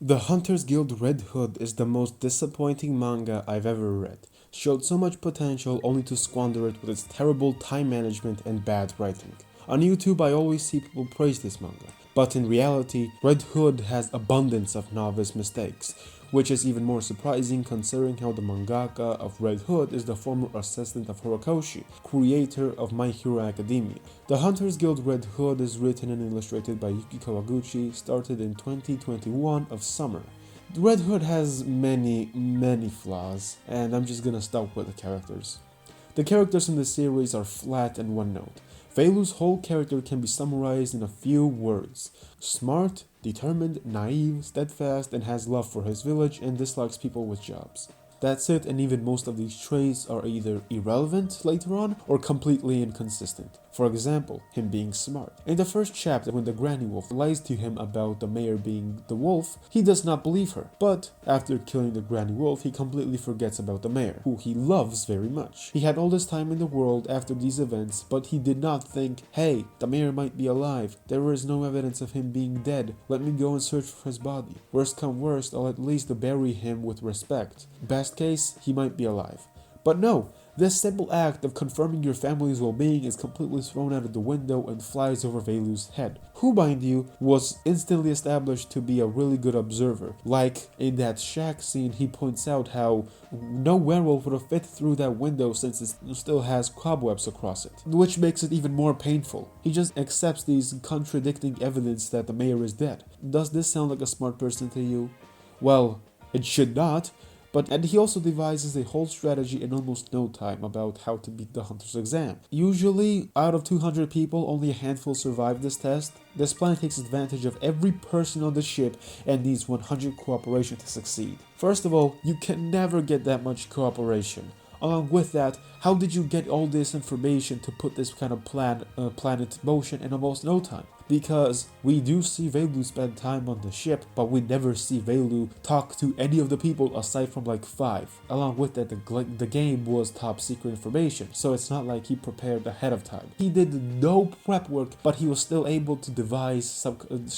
The Hunters Guild Red Hood is the most disappointing manga I've ever read. Showed so much potential only to squander it with its terrible time management and bad writing. On YouTube I always see people praise this manga, but in reality Red Hood has abundance of novice mistakes, which is even more surprising considering how the mangaka of Red Hood is the former assistant of Horikoshi, creator of My Hero Academia. The Hunters Guild Red Hood is written and illustrated by Yuki Kawaguchi, started in 2021 of summer. Red Hood has many flaws, and I'm just gonna start with the characters. The characters in the series are flat and one note. Veilu's whole character can be summarized in a few words. Smart, determined, naive, steadfast, and has love for his village and dislikes people with jobs. That's it, and even most of these traits are either irrelevant later on or completely inconsistent. For example, him being smart. In the first chapter, when the granny wolf lies to him about the mayor being the wolf, he does not believe her. But after killing the granny wolf, he completely forgets about the mayor, who he loves very much. He had all this time in the world after these events, but he did not think, hey, the mayor might be alive. There is no evidence of him being dead. Let me go and search for his body. Worst come worst, I'll at least bury him with respect. Best case, he might be alive. But no, this simple act of confirming your family's well-being is completely thrown out of the window and flies over Veilu's head, who, mind you, was instantly established to be a really good observer. Like, in that shack scene, he points out how no werewolf would have fit through that window since it still has cobwebs across it, which makes it even more painful. He just accepts these contradicting evidence that the mayor is dead. Does this sound like a smart person to you? Well, it should not. And he also devises a whole strategy in almost no time about how to beat the Hunter's exam. Usually, out of 200 people, only a handful survive this test. This plan takes advantage of every person on the ship and needs 100 cooperation to succeed. First of all, you can never get that much cooperation. Along with that, how did you get all this information to put this kind of plan into motion in almost no time? Because we do see Veilu spend time on the ship, but we never see Veilu talk to any of the people aside from like 5. Along with that, the game was top secret information, so it's not like he prepared ahead of time. He did no prep work, but he was still able to devise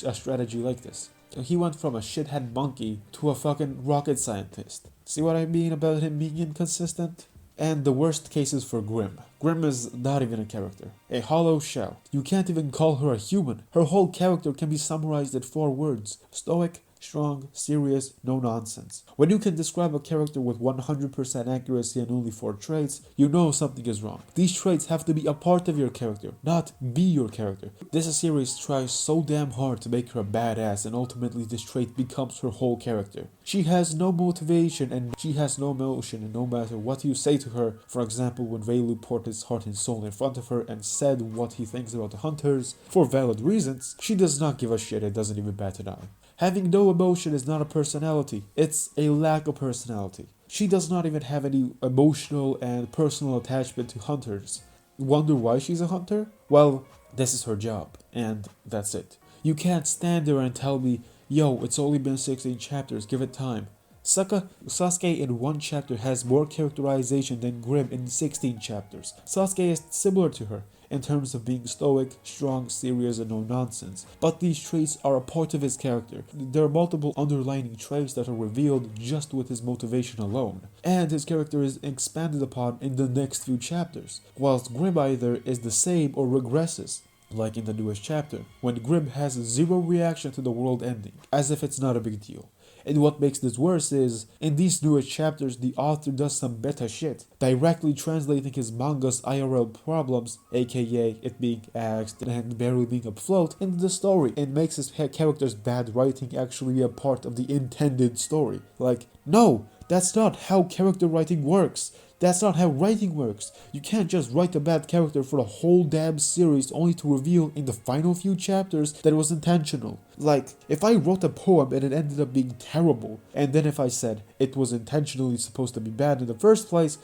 a strategy like this. He went from a shithead monkey to a fucking rocket scientist. See what I mean about him being inconsistent? And the worst case is for Grimm. Grimm is not even a character. A hollow shell. You can't even call her a human. Her whole character can be summarized in 4 words. Stoic, strong, serious, no nonsense. When you can describe a character with 100% accuracy and only 4 traits, you know something is wrong. These traits have to be a part of your character, not be your character. This series tries so damn hard to make her a badass, and ultimately this trait becomes her whole character. She has no motivation and she has no emotion, and no matter what you say to her, for example when Veilu poured his heart and soul in front of her and said what he thinks about the hunters, for valid reasons, she does not give a shit and doesn't even bat an eye. Having no emotion is not a personality, it's a lack of personality. She does not even have any emotional and personal attachment to hunters. Wonder why she's a hunter? Well, this is her job, and that's it. You can't stand there and tell me, yo, it's only been 16 chapters, give it time. Sasuke in 1 chapter has more characterization than Grimm in 16 chapters. Sasuke is similar to her in terms of being stoic, strong, serious, and no nonsense. But these traits are a part of his character. There are multiple underlying traits that are revealed just with his motivation alone. And his character is expanded upon in the next few chapters, whilst Grimm either is the same or regresses. Like in the newest chapter, when Grimm has 0 reaction to the world ending, as if it's not a big deal. And what makes this worse is, in these newest chapters, the author does some meta shit, directly translating his manga's IRL problems, aka it being axed and barely being afloat, into the story, and makes his character's bad writing actually be a part of the intended story. Like, no, that's not how character writing works. That's not how writing works. You can't just write a bad character for a whole damn series only to reveal in the final few chapters that it was intentional. Like, if I wrote a poem and it ended up being terrible, and then if I said it was intentionally supposed to be bad in the first place,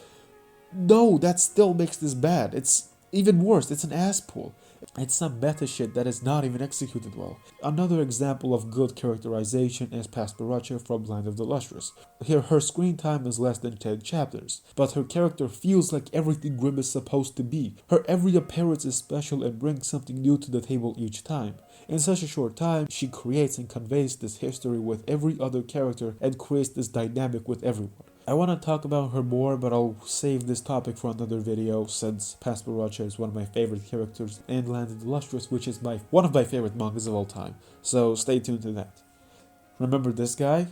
no, that still makes this bad. It's even worse, it's an ass pull. It's some meta shit that is not even executed well. Another example of good characterization is Pasparacha from Land of the Lustrous. Here her screen time is less than 10 chapters, but her character feels like everything Grimm is supposed to be. Her every appearance is special and brings something new to the table each time. In such a short time, she creates and conveys this history with every other character and creates this dynamic with everyone. I want to talk about her more, but I'll save this topic for another video since Pasparacha is one of my favorite characters and Landed Illustrious, which is one of my favorite mangas of all time. So stay tuned to that. Remember this guy?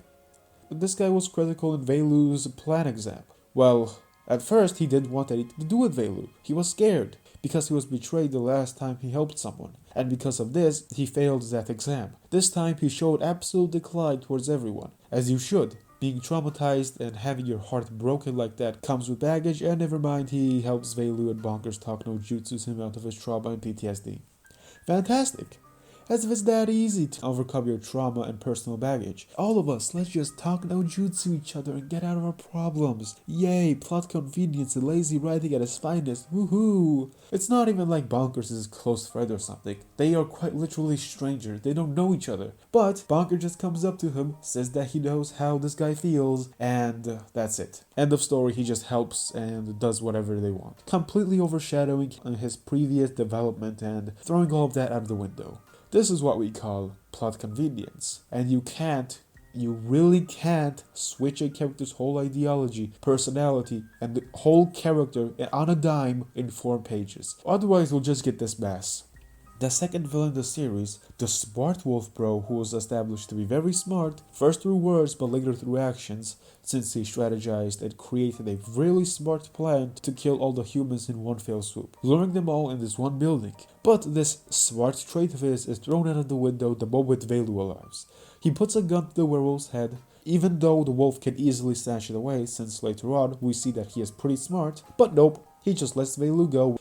This guy was critical in Veilu's plan exam. Well, at first he didn't want anything to do with Veilu. He was scared because he was betrayed the last time he helped someone. And because of this, he failed that exam. This time he showed absolute decline towards everyone, as you should. Being traumatized and having your heart broken like that comes with baggage, and never mind, he helps Veilu and Bonkers Talk no Jutsus him out of his trauma and PTSD. Fantastic! As if it's that easy to overcome your trauma and personal baggage. All of us, let's just talk no jutsu each other and get out of our problems. Yay, plot convenience and lazy writing at its finest. Woohoo! It's not even like Bonkers is his close friend or something. They are quite literally strangers. They don't know each other. But Bonkers just comes up to him, says that he knows how this guy feels, and that's it. End of story, he just helps and does whatever they want. Completely overshadowing his previous development and throwing all of that out of the window. This is what we call plot convenience. And you really can't switch a character's whole ideology, personality, and the whole character on a dime in 4 pages. Otherwise, we'll just get this mess. The second villain in the series, the smart wolf bro, who was established to be very smart, first through words but later through actions, since he strategized and created a really smart plan to kill all the humans in one fell swoop, luring them all in this one building. But this smart trait of his is thrown out of the window the moment Veilu arrives. He puts a gun to the werewolf's head, even though the wolf can easily snatch it away, since later on we see that he is pretty smart, but nope, he just lets Veilu go.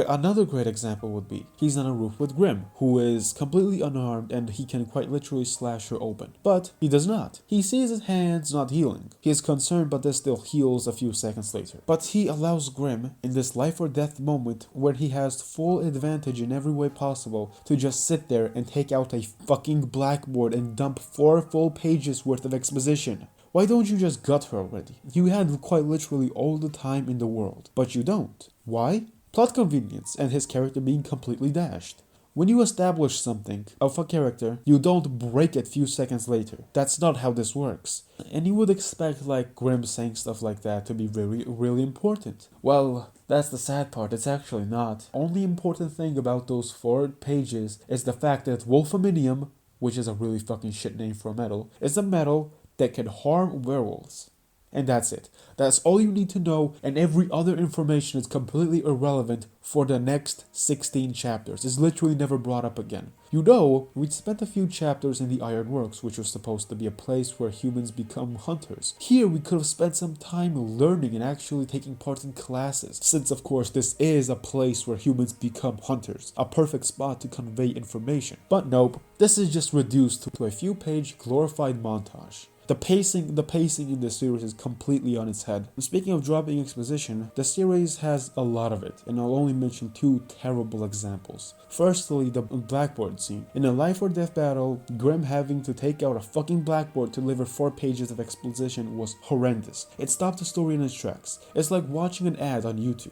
Another great example would be, he's on a roof with Grimm, who is completely unarmed and he can quite literally slash her open. But he does not. He sees his hands not healing. He is concerned, but this still heals a few seconds later. But he allows Grimm, in this life or death moment where he has full advantage in every way possible, to just sit there and take out a fucking blackboard and dump 4 full pages worth of exposition. Why don't you just gut her already? You had quite literally all the time in the world, but you don't. Why? Plot convenience and his character being completely dashed. When you establish something of a character, you don't break it few seconds later. That's not how this works. And you would expect like Grimm saying stuff like that to be really important. Well, that's the sad part, it's actually not. Only important thing about those 4 pages is the fact that wolframinium, which is a really fucking shit name for a metal, is a metal that can harm werewolves. And that's it. That's all you need to know, and every other information is completely irrelevant for the next 16 chapters. It's literally never brought up again. You know, we spent a few chapters in the Ironworks, which was supposed to be a place where humans become hunters. Here we could have spent some time learning and actually taking part in classes, since of course this is a place where humans become hunters. A perfect spot to convey information. But nope, this is just reduced to a few page glorified montage. The pacing in this series is completely on its head. And speaking of dropping exposition, the series has a lot of it, and I'll only mention 2 terrible examples. Firstly, the blackboard scene. In a life or death battle, Grimm having to take out a fucking blackboard to deliver 4 pages of exposition was horrendous. It stopped the story in its tracks. It's like watching an ad on YouTube.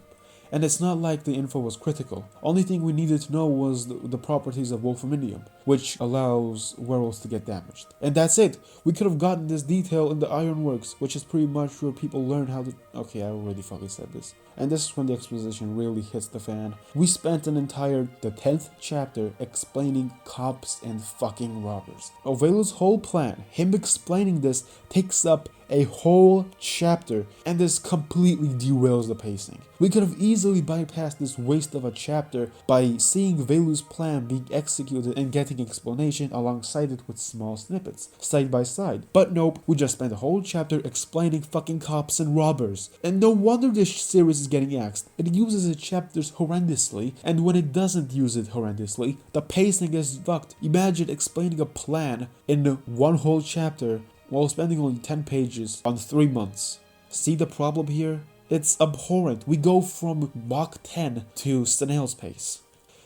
And it's not like the info was critical. Only thing we needed to know was the properties of wolframinium, which allows werewolves to get damaged. And that's it. We could have gotten this detail in the Ironworks, which is pretty much where people learn how to... Okay, I already fucking said this. And this is when the exposition really hits the fan. We spent the 10th chapter explaining cops and fucking robbers. Veilu's whole plan, him explaining this, takes up a whole chapter, and this completely derails the pacing. We could have easily bypassed this waste of a chapter by seeing Veilu's plan being executed and getting explanation alongside it with small snippets, side by side. But nope, we just spent a whole chapter explaining fucking cops and robbers. And no wonder this series is getting axed. It uses its chapters horrendously, and when it doesn't use it horrendously, the pacing is fucked. Imagine explaining a plan in 1 whole chapter while spending only 10 pages on 3 months. See the problem here? It's abhorrent. We go from Mach 10 to snail's pace.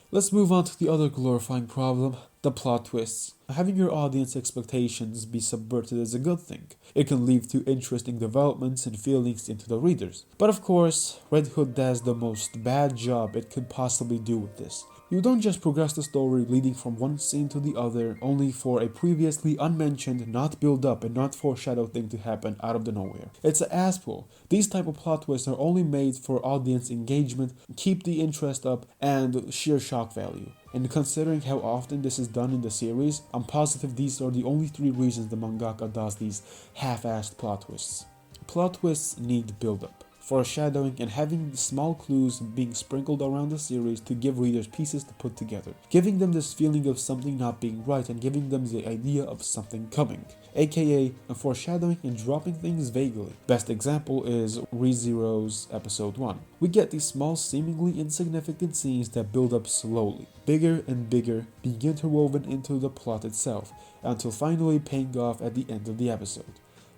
Let's move on to the other glorifying problem, the plot twists. Having your audience expectations be subverted is a good thing. It can lead to interesting developments and feelings into the readers. But of course, Red Hood does the most bad job it could possibly do with this. You don't just progress the story leading from one scene to the other only for a previously unmentioned, not build up and not foreshadowed thing to happen out of the nowhere. It's an ass pull. These type of plot twists are only made for audience engagement, keep the interest up, and sheer shock value. And considering how often this is done in the series, I'm positive these are the only 3 reasons the mangaka does these half-assed plot twists. Plot twists need build-up, foreshadowing, and having small clues being sprinkled around the series to give readers pieces to put together, giving them this feeling of something not being right and giving them the idea of something coming, aka foreshadowing and dropping things vaguely. Best example is ReZero's episode 1. We get these small seemingly insignificant scenes that build up slowly, bigger and bigger, being interwoven into the plot itself, until finally paying off at the end of the episode.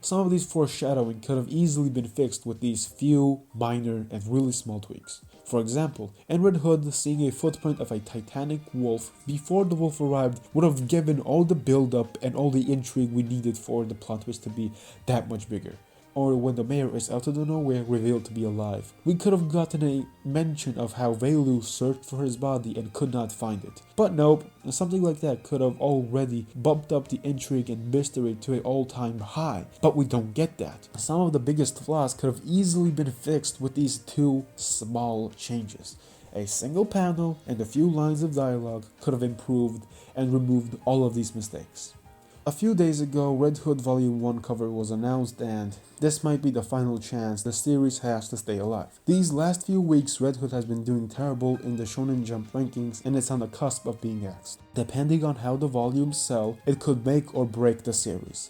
Some of these foreshadowing could have easily been fixed with these few, minor, and really small tweaks. For example, in Red Hood, seeing a footprint of a titanic wolf before the wolf arrived would have given all the build-up and all the intrigue we needed for the plot twist to be that much bigger. Or when the mayor is out of the nowhere revealed to be alive. We could have gotten a mention of how Velu searched for his body and could not find it. But nope, something like that could have already bumped up the intrigue and mystery to an all-time high. But we don't get that. Some of the biggest flaws could have easily been fixed with these 2 small changes. A single panel and a few lines of dialogue could have improved and removed all of these mistakes. A few days ago, Red Hood Volume 1 cover was announced, and this might be the final chance the series has to stay alive. These last few weeks, Red Hood has been doing terrible in the Shonen Jump rankings, and it's on the cusp of being axed. Depending on how the volumes sell, it could make or break the series.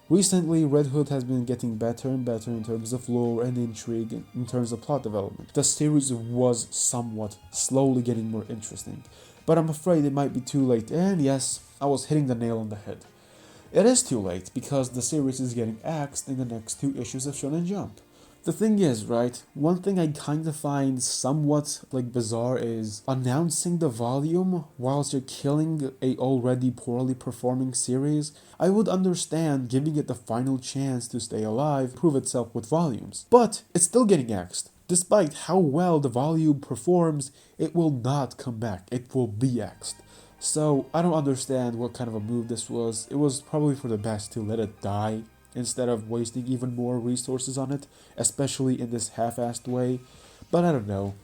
Recently, Red Hood has been getting better and better in terms of lore and intrigue, in terms of plot development. The series was somewhat slowly getting more interesting, but I'm afraid it might be too late, and yes, I was hitting the nail on the head. It is too late because the series is getting axed in the next 2 issues of Shonen Jump. The thing is, right, one thing I kinda find somewhat bizarre is announcing the volume whilst you're killing a already poorly performing series. I would understand giving it the final chance to stay alive, prove itself with volumes, but it's still getting axed. Despite how well the volume performs, it will not come back, it will be axed. So, I don't understand what kind of a move this was. It was probably for the best to let it die instead of wasting even more resources on it, especially in this half-assed way. But I don't know.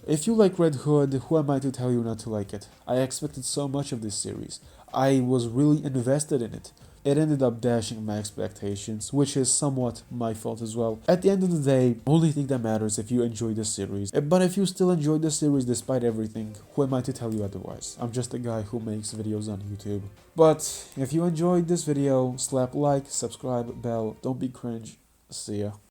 If you like Red Hood, who am I to tell you not to like it? I expected so much of this series. I was really invested in it. It ended up dashing my expectations, which is somewhat my fault as well. At the end of the day, only thing that matters if you enjoy the series. But if you still enjoy the series despite everything, who am I to tell you otherwise? I'm just a guy who makes videos on YouTube. But if you enjoyed this video, slap like, subscribe, bell, don't be cringe. See ya.